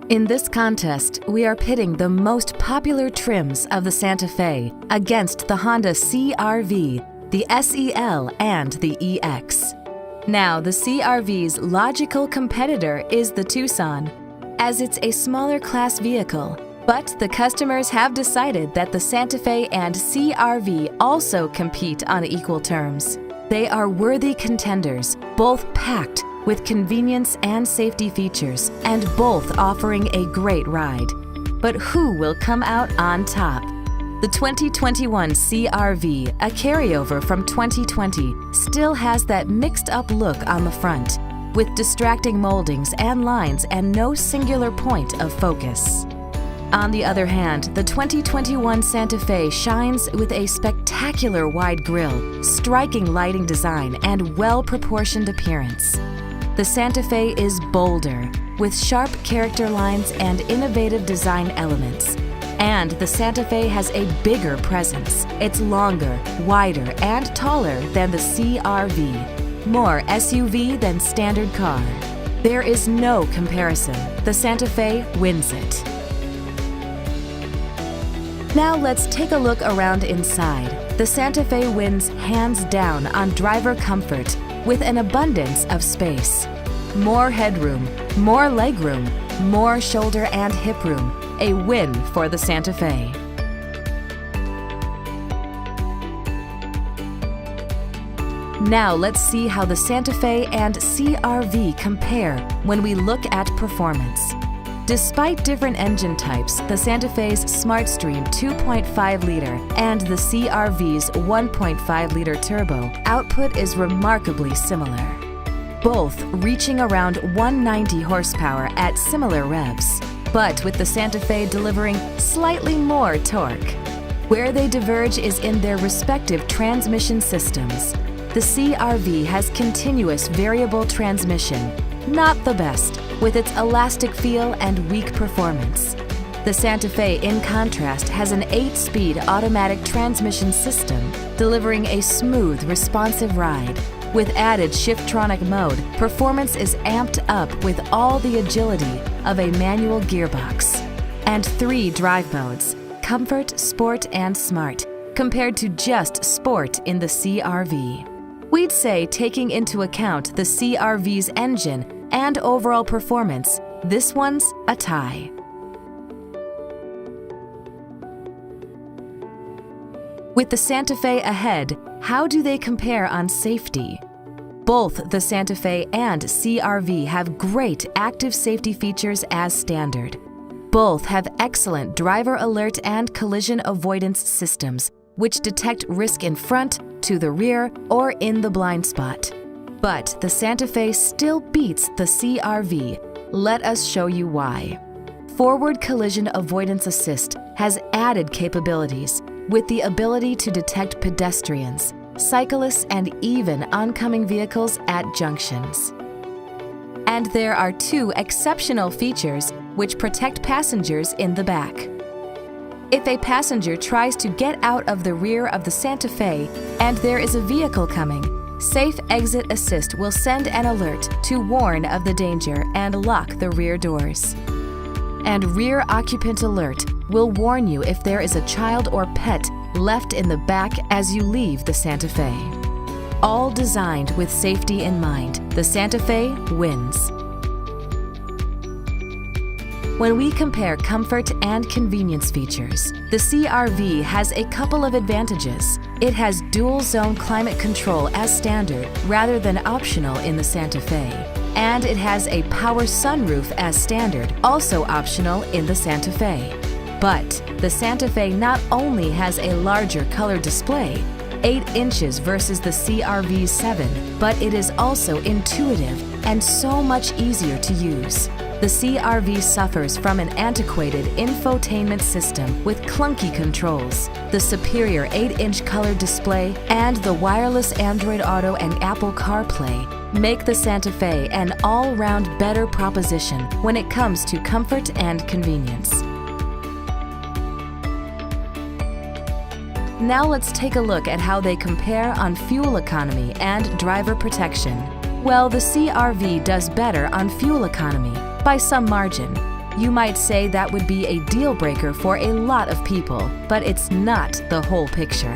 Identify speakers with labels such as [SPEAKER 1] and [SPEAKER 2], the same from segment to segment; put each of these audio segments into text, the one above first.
[SPEAKER 1] In this contest, we are pitting the most popular trims of the Santa Fe against the Honda CR-V, the SEL, and the EX. Now, the CR-V's logical competitor is the Tucson, as it's a smaller class vehicle, but the customers have decided that the Santa Fe and CR-V also compete on equal terms. They are worthy contenders, both packed with convenience and safety features, and both offering a great ride. But who will come out on top? The 2021 CR-V, a carryover from 2020, still has that mixed-up look on the front, with distracting moldings and lines and no singular point of focus. On the other hand, the 2021 Santa Fe shines with a spectacular wide grille, striking lighting design, and well-proportioned appearance. The Santa Fe is bolder, with sharp character lines and innovative design elements. And the Santa Fe has a bigger presence. It's longer, wider, and taller than the CR-V. More SUV than standard car. There is no comparison. The Santa Fe wins it. Now let's take a look around inside. The Santa Fe wins hands down on driver comfort with an abundance of space. More headroom, more legroom, more shoulder and hip room. A win for the Santa Fe. Now let's see how the Santa Fe and CR-V compare when we look at performance. Despite different engine types, the Santa Fe's SmartStream 2.5-liter and the CR-V's 1.5-liter turbo output is remarkably similar, both reaching around 190 horsepower at similar revs, but with the Santa Fe delivering slightly more torque. Where they diverge is in their respective transmission systems. The CR-V has continuous variable transmission, not the best, with its elastic feel and weak performance. The Santa Fe, in contrast, has an 8-speed automatic transmission system, delivering a smooth, responsive ride. With added Shiftronic mode, performance is amped up with all the agility of a manual gearbox. And 3 drive modes, Comfort, Sport, and Smart, compared to just Sport in the CR-V. We'd say, taking into account the CR-V's engine and overall performance, this one's a tie. With the Santa Fe ahead, how do they compare on safety? Both the Santa Fe and CR-V have great active safety features as standard. Both have excellent driver alert and collision avoidance systems, which detect risk in front, to the rear, or in the blind spot. But the Santa Fe still beats the CR-V. Let us show you why. Forward Collision Avoidance Assist has added capabilities with the ability to detect pedestrians, cyclists, and even oncoming vehicles at junctions. And there are 2 exceptional features which protect passengers in the back. If a passenger tries to get out of the rear of the Santa Fe and there is a vehicle coming, Safe Exit Assist will send an alert to warn of the danger and lock the rear doors. And Rear Occupant Alert will warn you if there is a child or pet left in the back as you leave the Santa Fe. All designed with safety in mind, the Santa Fe wins. When we compare comfort and convenience features, the CR-V has a couple of advantages. It has dual-zone climate control as standard rather than optional in the Santa Fe. And it has a power sunroof as standard, also optional in the Santa Fe. But the Santa Fe not only has a larger color display, 8 inches versus the CR-V's 7, but it is also intuitive and so much easier to use. The CR-V suffers from an antiquated infotainment system with clunky controls. The superior 8-inch color display and the wireless Android Auto and Apple CarPlay make the Santa Fe an all-round better proposition when it comes to comfort and convenience. Now let's take a look at how they compare on fuel economy and driver protection. Well, the CR-V does better on fuel economy by some margin. You might say that would be a deal breaker for a lot of people, but it's not the whole picture.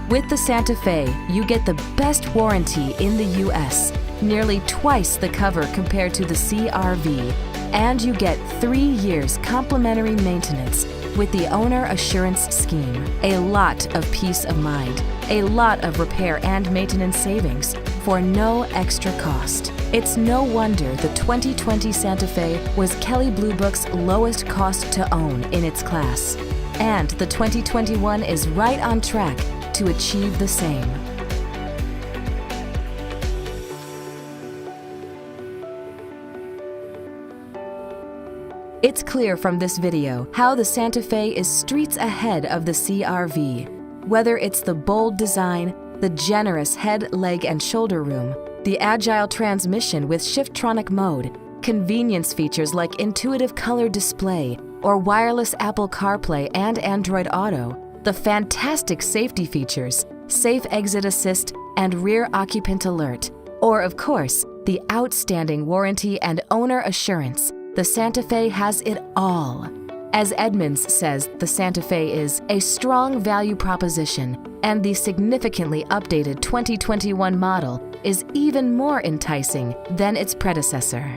[SPEAKER 1] With the Santa Fe, you get the best warranty in the US, nearly twice the cover compared to the CR-V, and you get 3 years complimentary maintenance with the Owner Assurance Scheme. A lot of peace of mind, a lot of repair and maintenance savings for no extra cost. It's no wonder the 2020 Santa Fe was Kelley Blue Book's lowest cost to own in its class. And the 2021 is right on track to achieve the same. It's clear from this video how the Santa Fe is streets ahead of the CR-V. Whether it's the bold design, the generous head, leg, and shoulder room, the agile transmission with Shiftronic mode, convenience features like intuitive color display, or wireless Apple CarPlay and Android Auto, the fantastic safety features, safe exit assist, and rear occupant alert, or of course, the outstanding warranty and owner assurance, the Santa Fe has it all. As Edmunds says, the Santa Fe is a strong value proposition, and the significantly updated 2021 model is even more enticing than its predecessor.